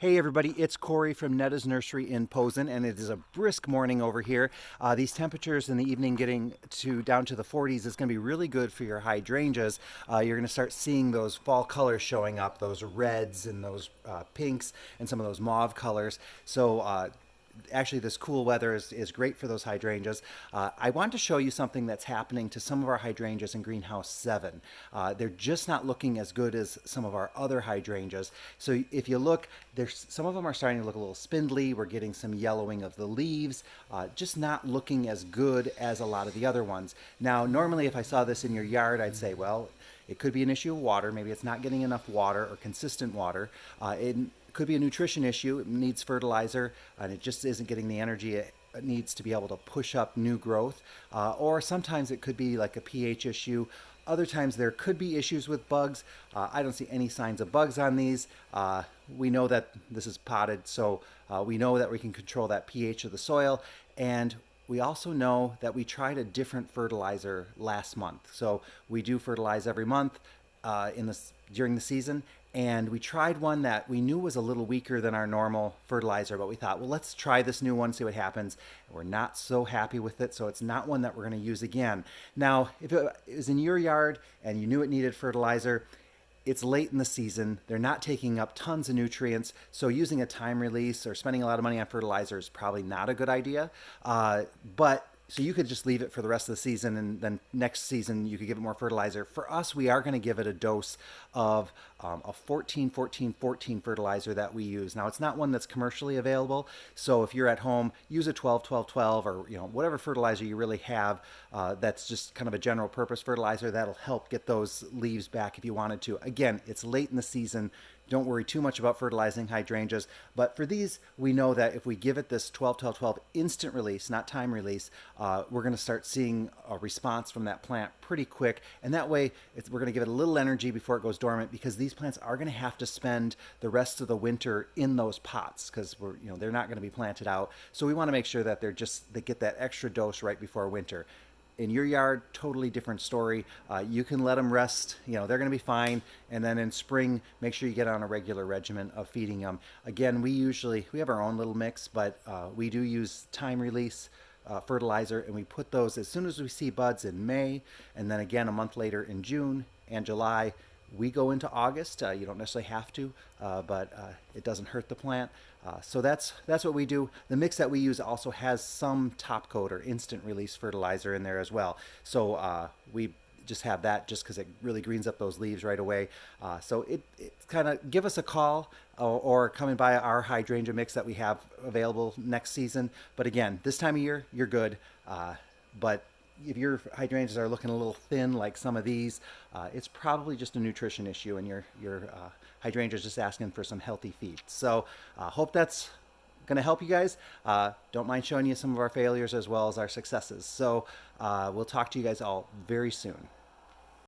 Hey everybody, it's Corey from Netta's Nursery in Posen, and it is a brisk morning over here. These temperatures in the evening getting to down to the 40s is going to be really good for your hydrangeas. You're going to start seeing those fall colors showing up, those reds and those pinks and some of those mauve colors. Actually, this cool weather is great for those hydrangeas. I want to show you something that's happening to some of our hydrangeas in greenhouse 7. They're just not looking as good as some of our other hydrangeas. So if you look, there's some of them are starting to look a little spindly. We're getting some yellowing of the leaves, just not looking as good as a lot of the other ones. Now, normally if I saw this in your yard, I'd say, well, it could be an issue of water. Maybe it's not getting enough water or consistent water. It could be a nutrition issue. It needs fertilizer and it just isn't getting the energy it needs to be able to push up new growth. Or sometimes it could be like a pH issue. Other times there could be issues with bugs. I don't see any signs of bugs on these. We know that this is potted, so we know that we can control that pH of the soil. And we also know that we tried a different fertilizer last month. So we do fertilize every month during the season, and we tried one that we knew was a little weaker than our normal fertilizer, but we thought, well, let's try this new one, see what happens. We're not so happy with it, so it's not one that we're going to use again. Now, if it was in your yard and you knew it needed fertilizer, it's late in the season. They're not taking up tons of nutrients, so using a time release or spending a lot of money on fertilizer is probably not a good idea. But so you could just leave it for the rest of the season, and then next season you could give it more fertilizer. For us, we are going to give it a dose of a 14-14-14 fertilizer that we use. Now, it's not one that's commercially available, so if you're at home, use a 12-12-12 or whatever fertilizer you really have. That's just kind of a general purpose fertilizer that'll help get those leaves back if you wanted to. Again, it's late in the season. Don't worry too much about fertilizing hydrangeas. But for these, we know that if we give it this 12-12-12 instant release, not time release, we're going to start seeing a response from that plant pretty quick. And that way, we're going to give it a little energy before it goes dormant, because these plants are going to have to spend the rest of the winter in those pots, because they're not going to be planted out. So we want to make sure that they get that extra dose right before winter. In your yard, totally different story. You can let them rest. They're going to be fine. And then in spring, make sure you get on a regular regimen of feeding them. Again, we have our own little mix, but we do use time release fertilizer, and we put those as soon as we see buds in May, and then again a month later in June and July. We go into August. You don't necessarily have to, but it doesn't hurt the plant. So that's what we do. The mix that we use also has some top coat or instant release fertilizer in there as well. So we just have that just because it really greens up those leaves right away. So it kind of give us a call, or coming by our hydrangea mix that we have available next season. But again, this time of year, you're good. But if your hydrangeas are looking a little thin like some of these, it's probably just a nutrition issue, and your hydrangea is just asking for some healthy feed. So hope that's going to help you guys. Don't mind showing you some of our failures as well as our successes. So we'll talk to you guys all very soon.